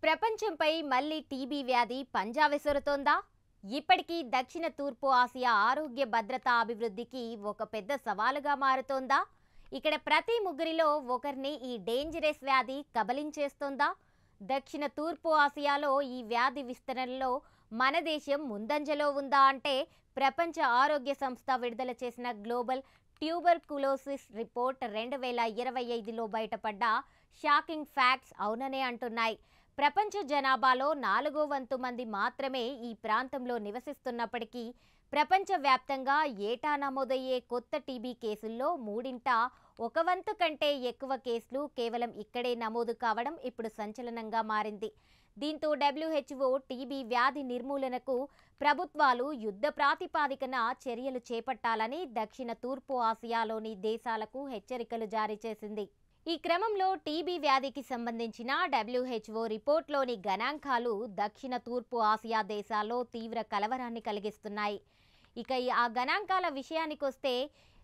ప్రపంచంపై మళ్లీ టీబీ వ్యాధి పంజా విసురుతోందా? ఇప్పటికీ దక్షిణ తూర్పు ఆసియా ఆరోగ్య భద్రతా అభివృద్ధికి ఒక పెద్ద సవాలుగా మారుతోందా? ఇక్కడ ప్రతి ముగ్గురిలో ఒకరిని ఈ డేంజరస్ వ్యాధి కబలించేస్తోందా? దక్షిణ తూర్పు ఆసియాలో ఈ వ్యాధి విస్తరణలో మన దేశం ముందంజలో ఉందా అంటే ప్రపంచ ఆరోగ్య సంస్థ విడుదల చేసిన గ్లోబల్ ట్యూబర్కులోసిస్ రిపోర్ట్ 2025లో బయటపడ్డ షాకింగ్ ఫ్యాక్ట్స్ అవుననే అంటున్నాయి. ప్రపంచ జనాభాలో 4వ వంతు మంది మాత్రమే ఈ ప్రాంతంలో నివసిస్తున్నప్పటికీ ప్రపంచవ్యాప్తంగా ఏటా నమోదయ్యే కొత్త టీబీ కేసుల్లో మూడింట ఒక వంతు కంటే ఎక్కువ కేసులు కేవలం ఇక్కడే నమోదు కావడం ఇప్పుడు సంచలనంగా మారింది. దీంతో WHO టీబీ వ్యాధి నిర్మూలనకు ప్రభుత్వాలు యుద్ధ ప్రాతిపాదికన చర్యలు చేపట్టాలని దక్షిణ తూర్పు ఆసియాలోని దేశాలకు హెచ్చరికలు జారీ చేసింది. ఈ క్రమంలో టీబీ వ్యాధికి సంబంధించిన WHO రిపోర్ట్లోని గణాంకాలు దక్షిణ తూర్పు ఆసియా దేశాల్లో తీవ్ర కలవరాన్ని కలిగిస్తున్నాయి. ఇక ఆ గణాంకాల విషయానికొస్తే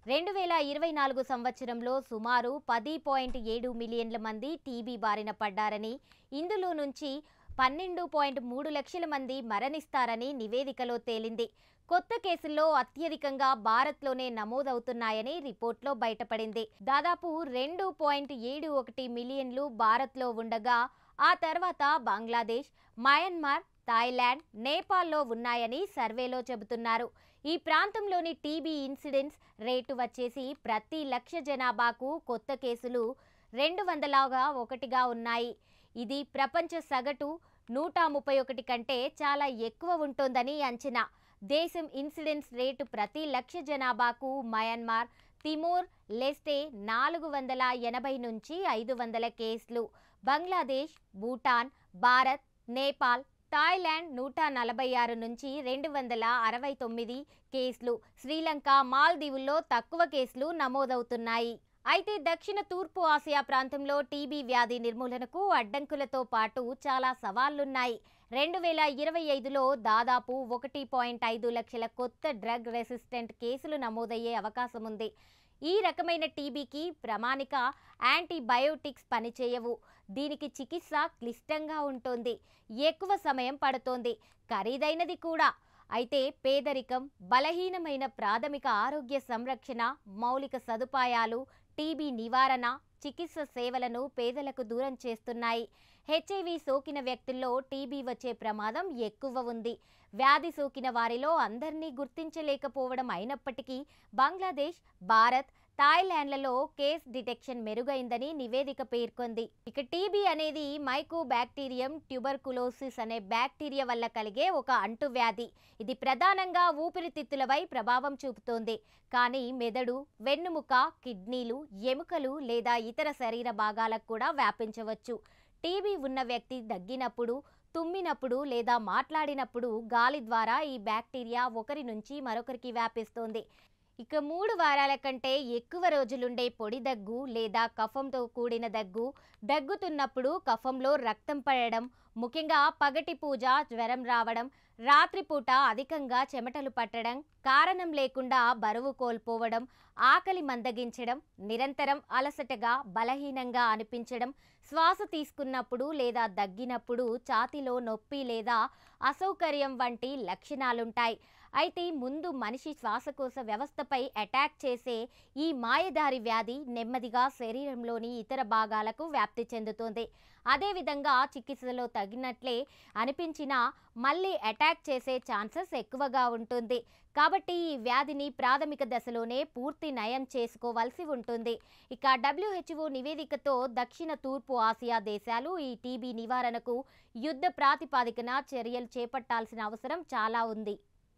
2024 సంవత్సరంలో సుమారు 10.7 మిలియన్ల మంది టీబీ బారిన పడ్డారని, ఇందులో నుంచి 12.3 లక్షల మంది మరణిస్తారని నివేదికలో తేలింది. కొత్త కేసుల్లో అత్యధికంగా భారత్లోనే నమోదవుతున్నాయని రిపోర్ట్లో బయటపడింది. దాదాపు 2.71 మిలియన్లు భారత్లో ఉండగా ఆ తర్వాత బంగ్లాదేశ్, మయన్మార్, థాయిలాండ్, నేపాల్లో ఉన్నాయని సర్వేలో చెబుతున్నారు. ఈ ప్రాంతంలోని టీబీ ఇన్సిడెన్స్ రేటు వచ్చేసి ప్రతి లక్ష జనాభాకు కొత్త కేసులు 201గా ఉన్నాయి. ఇది ప్రపంచ సగటు 131 కంటే చాలా ఎక్కువ ఉంటుందని అంచనా. దేశం ఇన్సిడెన్స్ రేటు ప్రతి లక్ష జనాభాకు మయన్మార్, తిమోర్ లెస్టే 480 నుంచి 500 కేసులు, బంగ్లాదేశ్, భూటాన్, భారత్, నేపాల్, థాయిలాండ్ 146 నుంచి 269 కేసులు, శ్రీలంక, మాల్దీవుల్లో తక్కువ కేసులు నమోదవుతున్నాయి. అయితే దక్షిణ తూర్పు ఆసియా ప్రాంతంలో టీబీ వ్యాధి నిర్మూలనకు అడ్డంకులతో పాటు చాలా సవాళ్లున్నాయి. 2025లో దాదాపు 1.5 లక్షల కొత్త డ్రగ్ రెసిస్టెంట్ కేసులు నమోదయ్యే అవకాశం ఉంది. ఈ రకమైన టీబీకి ప్రామాణిక యాంటీబయోటిక్స్ పనిచేయవు. దీనికి చికిత్స క్లిష్టంగా ఉంటుంది, ఎక్కువ సమయం పడుతోంది, ఖరీదైనది కూడా. అయితే పేదరికం, బలహీనమైన ప్రాథమిక ఆరోగ్య సంరక్షణ, మౌలిక సదుపాయాలు టీబీ నివారణ, చికిత్స సేవలను పేదలకు దూరం చేస్తున్నాయి. హెచ్ఐవి సోకిన వ్యక్తుల్లో టీబీ వచ్చే ప్రమాదం ఎక్కువ ఉంది. వ్యాధి సోకిన వారిలో అందరినీ గుర్తించలేకపోవడం అయినప్పటికీ బంగ్లాదేశ్, భారత్, థాయిలాండ్లలో కేస్ డిటెక్షన్ మెరుగైందని నివేదిక పేర్కొంది. ఇక టీబీ అనేది మైకోబాక్టీరియం ట్యూబర్కులోసిస్ అనే బ్యాక్టీరియా వల్ల కలిగే ఒక అంటువ్యాధి. ఇది ప్రధానంగా ఊపిరితిత్తులపై ప్రభావం చూపుతోంది. కానీ మెదడు, వెన్నుముక, కిడ్నీలు, ఎముకలు లేదా ఇతర శరీర భాగాలకు కూడా వ్యాపించవచ్చు. టీబీ ఉన్న వ్యక్తి దగ్గినప్పుడు, తుమ్మినప్పుడు లేదా మాట్లాడినప్పుడు గాలి ద్వారా ఈ బ్యాక్టీరియా ఒకరి నుంచి మరొకరికి వ్యాపిస్తోంది. ఇక 3 వారాల కంటే ఎక్కువ రోజులుండే పొడి దగ్గు లేదా కఫంతో కూడిన దగ్గు, దగ్గుతున్నప్పుడు కఫంలో రక్తం పడడం, ముఖ్యంగా పగటి పూజ జ్వరం రావడం, రాత్రిపూట అధికంగా చెమటలు పట్టడం, కారణం లేకుండా బరువు కోల్పోవడం, ఆకలి మందగించడం, నిరంతరం అలసటగా బలహీనంగా అనిపించడం, శ్వాస తీసుకున్నప్పుడు లేదా దగ్గినప్పుడు ఛాతీలో నొప్పి లేదా అసౌకర్యం వంటి లక్షణాలుంటాయి. అయితే ముందు మనిషి శ్వాసకోశ వ్యవస్థపై అటాక్ చేసే ఈ మాయదారి వ్యాధి నెమ్మదిగా శరీరంలోని ఇతర భాగాలకు వ్యాప్తి చెందుతుంది. అదేవిధంగా చికిత్సలో తగినట్లే అనిపించినా మళ్ళీ అటాక్ చేసే ఛాన్సెస్ ఎక్కువగా ఉంటుంది. కాబట్టి ఈ వ్యాధిని ప్రాథమిక దశలోనే పూర్తి నయం చేసుకోవాల్సి ఉంటుంది. ఇక WHO నివేదికతో దక్షిణ తూర్పు ఆసియా దేశాలు ఈ టీబీ నివారణకు యుద్ధ ప్రాతిపాదికన చర్యలు చేపట్టాల్సిన అవసరం చాలా ఉంది.